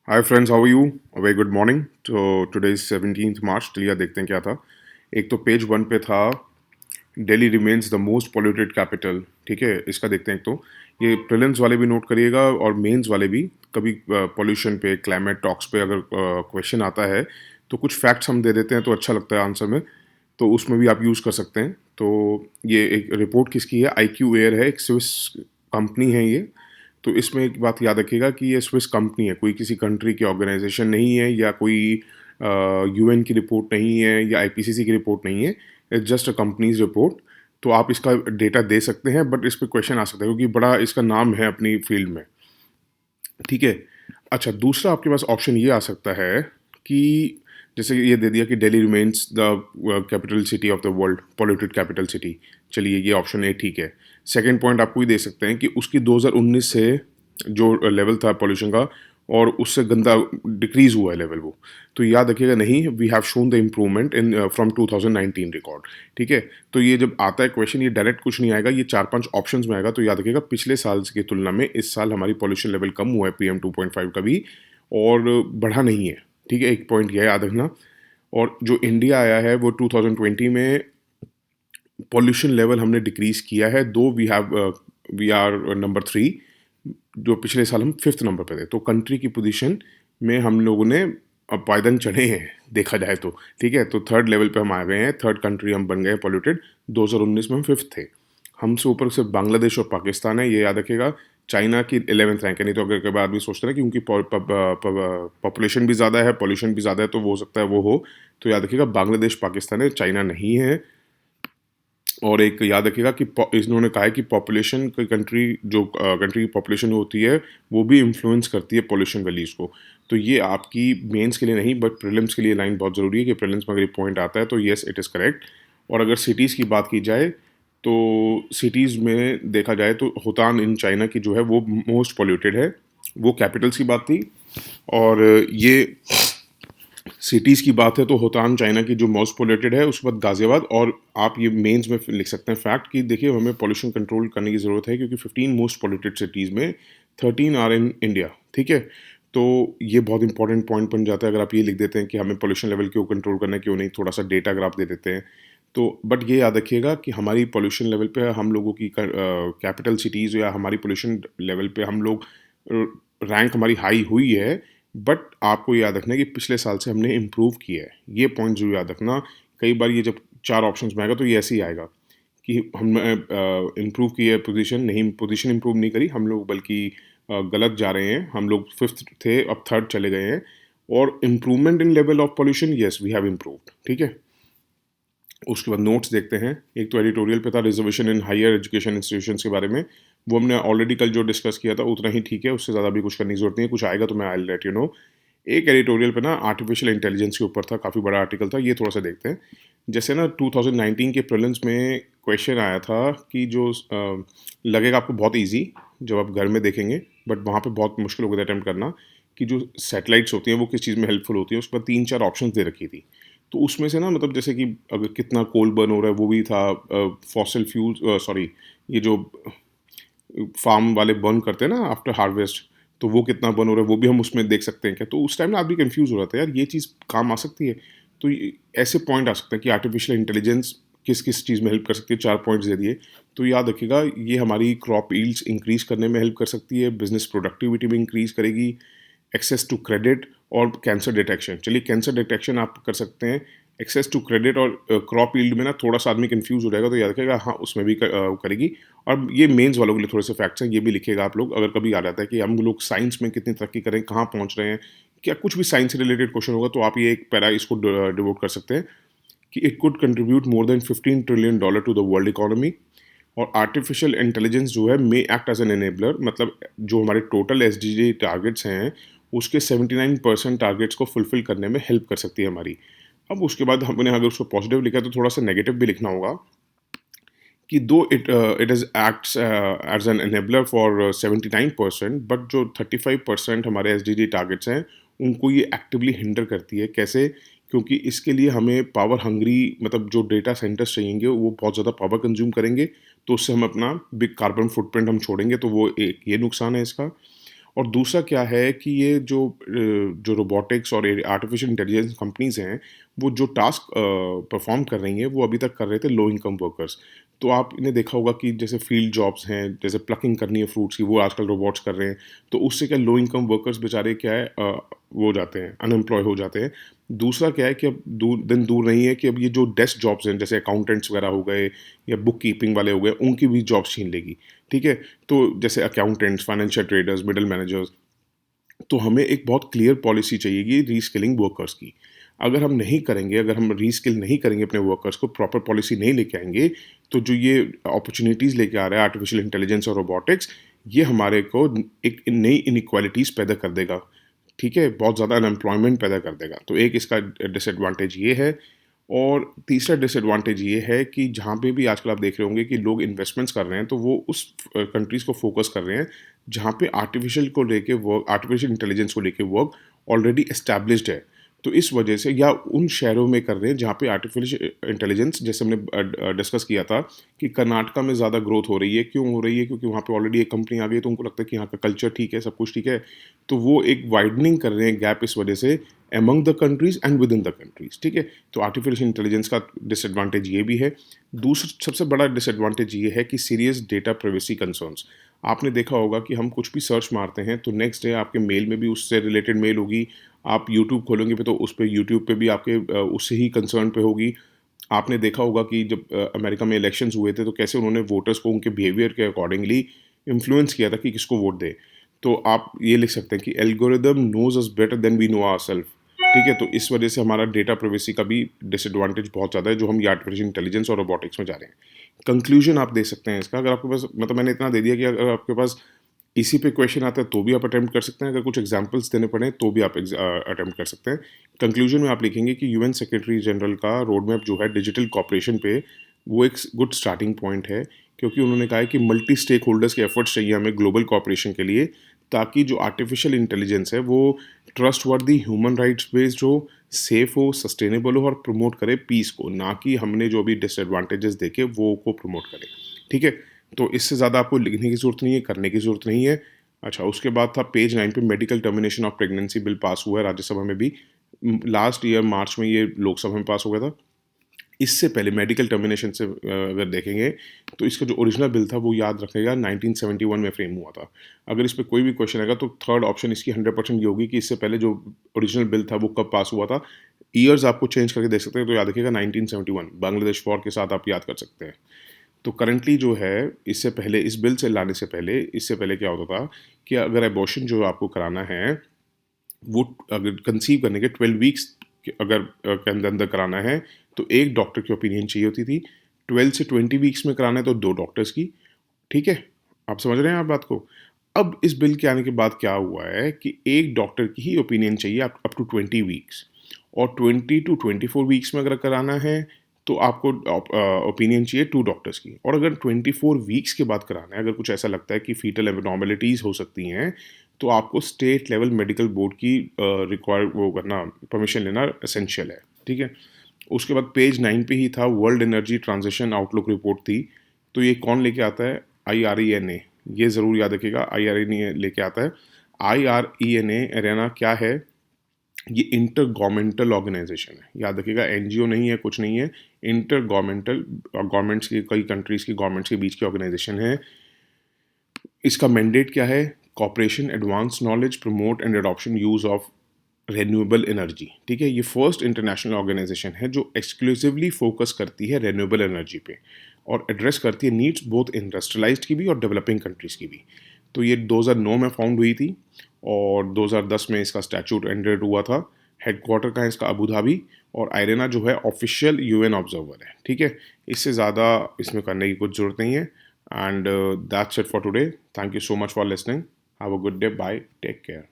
Hi friends, how are you? Very good morning. तो today is 17th March. चलिए देखते हैं क्या था। एक तो पेज वन पे था, Delhi remains the most polluted capital. ठीक है, इसका देखते हैं। एक तो ये प्रीलिम्स वाले भी नोट करिएगा और मेंस वाले भी। कभी पोल्यूशन पे, क्लाइमेट टॉक्स पे अगर क्वेश्चन आता है तो कुछ फैक्ट्स हम दे देते हैं तो अच्छा लगता है आंसर में। तो उसमें भी आप यूज़ कर सकते हैं। तो ये एक रिपोर्ट किसकी है? IQ एयर है, एक स्विस कंपनी है ये। तो इसमें एक बात याद रखिएगा कि ये स्विस कंपनी है, कोई किसी कंट्री की ऑर्गेनाइजेशन नहीं है, या कोई UN की रिपोर्ट नहीं है, या IPCC की रिपोर्ट नहीं है। It's just a companies report. तो आप इसका डेटा दे सकते हैं, बट इस पर क्वेश्चन आ सकता है क्योंकि बड़ा इसका नाम है अपनी फील्ड में। ठीक है। अच्छा, दूसरा आपके पास ऑप्शन ये आ सकता है कि जैसे ये दे दिया कि Delhi remains the capital city of the world, polluted capital city. चलिए, ये ऑप्शन ए ठीक है। सेकंड पॉइंट आपको ये दे सकते हैं कि उसकी 2019 से जो लेवल था पॉल्यूशन का, और उससे गंदा डिक्रीज हुआ है लेवल वो। तो याद रखिएगा, नहीं, we have shown the improvement in from 2019 record. ठीक है। तो ये जब आता है क्वेश्चन, ये डायरेक्ट कुछ नहीं आएगा, ये 4-5 ऑप्शंस में आएगा। तो याद रखिएगा, पिछले साल की तुलना में इस साल हमारी पॉल्यूशन लेवल कम हुआ है, PM2.5 का भी, और बढ़ा नहीं है। ठीक है, एक पॉइंट यह याद रखना। और जो इंडिया आया है वो 2020 में पॉल्यूशन लेवल हमने डिक्रीज किया है। दो वी आर नंबर 3, जो पिछले साल हम 5th नंबर पे थे। तो कंट्री की पोजीशन में हम लोगों ने अब पायदान चढ़े हैं, देखा जाए तो। ठीक है, तो थर्ड लेवल पे हम आ गए हैं, थर्ड कंट्री हम बन गए हैं पॉल्यूटेड। 2019 में हम 5th थे। हमसे ऊपर सिर्फ बांग्लादेश और पाकिस्तान है, ये याद रखिएगा। चाइना की 11th रैंक है। नहीं तो अगर कभी आदमी सोचता है ना कि उनकी पॉपुलेशन भी ज़्यादा है, पॉल्यूशन भी ज़्यादा है, तो वो हो सकता है वो हो। तो याद रखिएगा, बांग्लादेश पाकिस्तान है, चाइना नहीं है। और एक याद रखिएगा कि इन्होंने कहा है कि पॉपुलेशन की कंट्री, जो कंट्री की पॉपुलेशन होती है, वो भी इन्फ्लुएंस करती है पॉल्यूशन वैल्यूज़ को। तो ये आपकी मेंस के लिए नहीं, बट प्रीलिम्स के लिए लाइन बहुत ज़रूरी है कि प्रीलिम्स में अगर ये पॉइंट आता है तो येस, इट इज़ करेक्ट। और अगर सिटीज़ की बात की जाए तो सिटीज़ में देखा जाए तो होतान इन चाइना की जो है वो मोस्ट पॉल्यूटेड है। वो कैपिटल्स की बात थी। और ये सिटीज़ की बात है तो होतान चाइना की जो मोस्ट पोल्यूटेड है, उसके बाद गाज़ियाबाद। और आप ये मेंस में लिख सकते हैं फैक्ट कि देखिए, हमें पॉल्यूशन कंट्रोल करने की ज़रूरत है क्योंकि 15 मोस्ट पोल्यूटेड सिटीज़ में 13 आर इन इंडिया। ठीक है। तो ये बहुत इंपॉर्टेंट पॉइंट बन जाता है अगर आप ये लिख देते हैं कि हमें पॉल्यूशन लेवल क्यों कंट्रोल करना है, क्यों नहीं। थोड़ा सा डेटा अगर आप दे देते हैं तो, बट ये याद रखिएगा कि हमारी पॉल्यूशन लेवल पे हम लोगों की कैपिटल सिटीज़ या हमारी पॉल्यूशन लेवल पे हम लोग रैंक हमारी हाई हुई है। बट आपको याद रखना है कि पिछले साल से हमने इम्प्रूव किया है। ये पॉइंट जरूर याद रखना। कई बार ये जब 4 ऑप्शंस में आएगा तो ये ऐसे ही आएगा कि हमने इम्प्रूव किया है पोजीशन। नहीं, पोजीशन इम्प्रूव नहीं करी हम लोग, बल्कि गलत जा रहे हैं। हम लोग 5th थे, अब 3rd चले गए हैं। और improvement in level of pollution, yes, we have improved. ठीक है। उसके बाद नोट्स देखते हैं। एक तो एडिटोरियल पे था reservation in higher education institutions के बारे में। वो हमने ऑलरेडी कल जो डिस्कस किया था उतना ही ठीक है, उससे ज़्यादा भी कुछ करने की जरूरत नहीं है। कुछ आएगा तो मैं आई लेट यू नो। एक एडिटोरियल पे ना आर्टिफिशियल इंटेलिजेंस के ऊपर था, काफ़ी बड़ा आर्टिकल था। ये थोड़ा सा देखते हैं। जैसे ना 2019 के प्रीलिम्स में क्वेश्चन आया था कि जो लगेगा आपको बहुत इजी जब आप घर में देखेंगे, बट वहाँ पे बहुत मुश्किल होगा अटैम्प्ट करना, कि जो सैटेलाइट्स होती हैं वो किस चीज़ में हेल्पफुल होती हैं। उस पर 3-4 ऑप्शन दे रखी थी। तो उसमें से ना, मतलब जैसे कि अगर कितना कोल बर्न हो रहा है वो भी था, फॉसिल फ्यूल, सॉरी, ये जो फार्म वाले बर्न करते हैं ना आफ्टर हार्वेस्ट, तो वो कितना बर्न हो रहा है वो भी हम उसमें देख सकते हैं क्या। तो उस टाइम ना आदमी कंफ्यूज हो रहा था, यार ये चीज़ काम आ सकती है। तो ऐसे पॉइंट आ सकते हैं कि आर्टिफिशियल इंटेलिजेंस किस किस चीज़ में हेल्प कर सकती है। 4 पॉइंट्स दे दिए। तो याद रखिएगा, ये हमारी क्रॉप यील्ड्स इंक्रीज करने में हेल्प कर सकती है, बिजनेस प्रोडक्टिविटी में इंक्रीज करेगी, एक्सेस टू क्रेडिट और कैंसर डिटेक्शन। चलिए, कैंसर डिटेक्शन आप कर सकते हैं। एक्सेस टू क्रेडिट और क्रॉप यील्ड में ना थोड़ा सा आदमी कंफ्यूज हो जाएगा, तो याद रखिएगा, हाँ, उसमें भी करेगी। और ये मेंस वालों के लिए थोड़े से फैक्ट्स हैं, ये भी लिखिएगा आप लोग। अगर कभी आ जाता है कि हम लोग साइंस में कितनी तरक्की करें, कहाँ पहुँच रहे हैं, क्या कुछ भी साइंस से रिलेटेड क्वेश्चन होगा, तो आप ये एक पैरा इसको डिवोट कर सकते हैं कि it could contribute more than $15 trillion to the world economy. और आर्टिफिशियल इंटेलिजेंस जो है may act as an enabler, मतलब जो हमारे टोटल SDG टारगेट्स हैं उसके 79% टारगेट्स को फुलफिल करने में हेल्प कर सकती है हमारी। अब उसके बाद हमने अगर उसको पॉजिटिव लिखा तो थोड़ा सा नेगेटिव भी लिखना होगा कि though it is acts as an enabler for 79%, but जो 35% हमारे SDG टारगेट्स हैं उनको ये एक्टिवली हिंडर करती है। कैसे? क्योंकि इसके लिए हमें पावर हंग्री, मतलब जो डेटा सेंटर्स चाहिएंगे वो बहुत ज़्यादा पावर कंज्यूम करेंगे, तो उससे हम अपना बिग कार्बन फुटप्रिंट हम छोड़ेंगे, तो वो एक ये नुकसान है इसका। और दूसरा क्या है कि ये जो रोबोटिक्स और आर्टिफिशियल इंटेलिजेंस कंपनीज हैं, वो जो टास्क परफॉर्म कर रही हैं वो अभी तक कर रहे थे लो इनकम वर्कर्स। तो आपने देखा होगा कि जैसे फील्ड जॉब्स हैं, जैसे प्लकिंग करनी है फ्रूट्स की, वो आजकल रोबोट्स कर रहे हैं। तो उससे क्या लो इनकम वर्कर्स बेचारे क्या है वो हो जाते हैं, अनएम्प्लॉय हो जाते हैं। दूसरा क्या है कि अब दिन दूर नहीं है कि अब ये जो डेस्क जॉब्स हैं, जैसे अकाउंटेंट्स वगैरह हो गए या बुक कीपिंग वाले हो गए, उनकी भी जॉब्स छीन लेगी। ठीक है, तो जैसे accountants, financial traders, middle managers, तो हमें एक बहुत क्लियर पॉलिसी चाहिएगी रीस्किलिंग वर्कर्स की। अगर हम नहीं करेंगे, अगर हम रीस्किल नहीं करेंगे अपने वर्कर्स को, प्रॉपर पॉलिसी नहीं लेके आएंगे, तो जो ये अपॉर्चुनिटीज़ लेके आ रहा है आर्टिफिशियल इंटेलिजेंस और रोबोटिक्स, ये हमारे को एक नई इनइक्वालिटीज़ पैदा कर देगा। ठीक है, बहुत ज़्यादा अनएम्प्लॉयमेंट पैदा कर देगा। तो एक इसका डिसएडवांटेज ये है। और तीसरा डिसएडवांटेज ये है कि जहाँ पे भी आजकल आप देख रहे होंगे कि लोग इन्वेस्टमेंट्स कर रहे हैं, तो वो उस कंट्रीज़ को फोकस कर रहे हैं जहाँ पे आर्टिफिशियल इंटेलिजेंस को लेके वर्क ऑलरेडी एस्टैब्लिश्ड है। तो इस वजह से, या उन शहरों में कर रहे हैं जहाँ पे आर्टिफिशियल इंटेलिजेंस, जैसे हमने डिस्कस किया था कि कर्नाटका में ज़्यादा ग्रोथ हो रही है। क्यों हो रही है? क्योंकि वहाँ पे ऑलरेडी एक कंपनी आ गई, तो उनको लगता है कि यहाँ का कल्चर ठीक है, सब कुछ ठीक है। तो वो एक वाइडनिंग कर रहे हैं गैप इस वजह से, among the countries and with in the countries. ठीक है, तो आर्टिफिशियल इंटेलिजेंस का डिसएडवांटेज ये भी है। दूसरा सबसे बड़ा डिसएडवांटेज ये है कि सीरियस डेटा प्राइवेसी कंसर्न्स। आपने देखा होगा कि हम कुछ भी सर्च मारते हैं तो नेक्स्ट डे आपके मेल में भी उससे रिलेटेड मेल होगी। आप यूट्यूब खोलेंगे पे तो उस पे यूट्यूब पे भी आपके उससे ही कंसर्न पे होगी। आपने देखा होगा कि जब अमेरिका में इलेक्शंस हुए थे तो कैसे उन्होंने वोटर्स को उनके बिहेवियर के अकॉर्डिंगली इन्फ्लुएंस किया था कि किसको वोट दे। तो आप ये लिख सकते हैं कि algorithm knows us better than we know ourself. ठीक है, तो इस वजह से हमारा डेटा प्राइवेसी का भी डिसएडवांटेज बहुत ज़्यादा है, जो हम ये आर्टिफिशियल इंटेलिजेंस और रोबोटिक्स में जा रहे हैं। कंक्लूजन आप दे सकते हैं इसका, अगर आपके पास, मतलब मैंने इतना दे दिया कि अगर आपके पास इसी पे क्वेश्चन आता है तो भी आप अटेम्प्ट कर सकते हैं, अगर कुछ एग्जांपल्स देने पड़े तो भी आप अटेम्प्ट कर सकते हैं। कंक्लूजन में आप लिखेंगे कि यूएन सेक्रेटरी जनरल का रोड मैप जो है डिजिटल कॉपरेशन पे, वो एक गुड स्टार्टिंग पॉइंट है, क्योंकि उन्होंने कहा है कि मल्टी स्टेक होल्डर्स के एफर्ट्स चाहिए हमें ग्लोबल कॉपरेशन के लिए, ताकि जो आर्टिफिशियल इंटेलिजेंस है वो ट्रस्ट वर्दी, ह्यूमन राइट्स बेस्ड हो, सेफ हो, सस्टेनेबल हो और प्रमोट करे पीस को, ना कि हमने जो भी डिसएडवांटेजेस देखे वो को प्रमोट करे। ठीक है, तो इससे ज़्यादा आपको लिखने की ज़रूरत नहीं है, करने की ज़रूरत नहीं है। अच्छा, उसके बाद था पेज 9 पे medical termination of pregnancy bill pass हुआ है राज्यसभा में भी। लास्ट ईयर मार्च में ये लोकसभा में पास हो गया था। इससे पहले मेडिकल टर्मिनेशन से अगर देखेंगे तो इसका जो ओरिजिनल बिल था वो याद रखेगा 1971 में फ्रेम हुआ था। अगर इस पे कोई भी क्वेश्चन आएगा तो थर्ड ऑप्शन इसकी 100% ये होगी कि इससे पहले जो ओरिजिनल बिल था वो कब पास हुआ था। ईयर्स आपको चेंज करके देख सकते हैं, तो याद रखिएगा 1971, बांग्लादेश वॉर के साथ आप याद कर सकते हैं। तो करंटली जो है, इससे पहले, इस बिल से लाने से पहले, इससे पहले क्या होता था कि अगर एबॉर्शन जो आपको कराना है वो, अगर कंसीव करने के 12 वीक्स अगर के अंदर अंदर कराना है तो एक डॉक्टर की ओपिनियन चाहिए होती थी। 12 से 20 वीक्स में कराना है तो दो डॉक्टर्स की। ठीक है, आप समझ रहे हैं आप बात को? अब इस बिल के आने के बाद क्या हुआ है कि एक डॉक्टर की ही ओपिनियन चाहिए अप टू 20 वीक्स, और 20 टू 24 वीक्स में अगर कराना है तो आपको ओपिनियन चाहिए 2 डॉक्टर्स की। और अगर 24 वीक्स के बाद कराना है, अगर कुछ ऐसा लगता है कि फीटल एबनॉर्मेलिटीज़ हो सकती हैं, तो आपको स्टेट लेवल मेडिकल बोर्ड की रिक्वायर वो करना, परमिशन लेना एसेंशियल है। ठीक है, उसके बाद पेज 9 पे ही था, world energy transition outlook report थी। तो ये कौन लेके आता है? IRENA। ये ज़रूर याद रखिएगा, IRENA लेके आता है। IRENA एरेना क्या है? ये इंटर गवर्नमेंटल ऑर्गेनाइजेशन है, याद रखिएगा, NGO नहीं है, कुछ नहीं है। इंटर गवर्नमेंटल, गवर्नमेंट्स की, कई कंट्रीज़ की गवर्नमेंट्स के बीच की ऑर्गेनाइजेशन है। इसका मैंडेट क्या है? Cooperation, advance knowledge, promote and adoption use of renewable energy. ठीक है, ये फर्स्ट इंटरनेशनल ऑर्गेनाइजेशन है जो एक्सक्लूसिवली फोकस करती है रेन्यूएबल एनर्जी पे, और एड्रेस करती है नीड्स बोथ इंडस्ट्रियलाइज्ड की भी और डेवलपिंग कंट्रीज़ की भी। तो ये 2009 में फाउंड हुई थी और 2010 में इसका स्टैचूट एंडेड हुआ था। हेडक्वार्टर का है इसका अबू धाबी, और आयरेना जो है ऑफिशियल UN ऑब्जर्वर है। ठीक है, इससे ज़्यादा इसमें करने की कुछ ज़रूरत नहीं है। And that's it for today. Thank you so much for listening. Have a good day, bye, take care.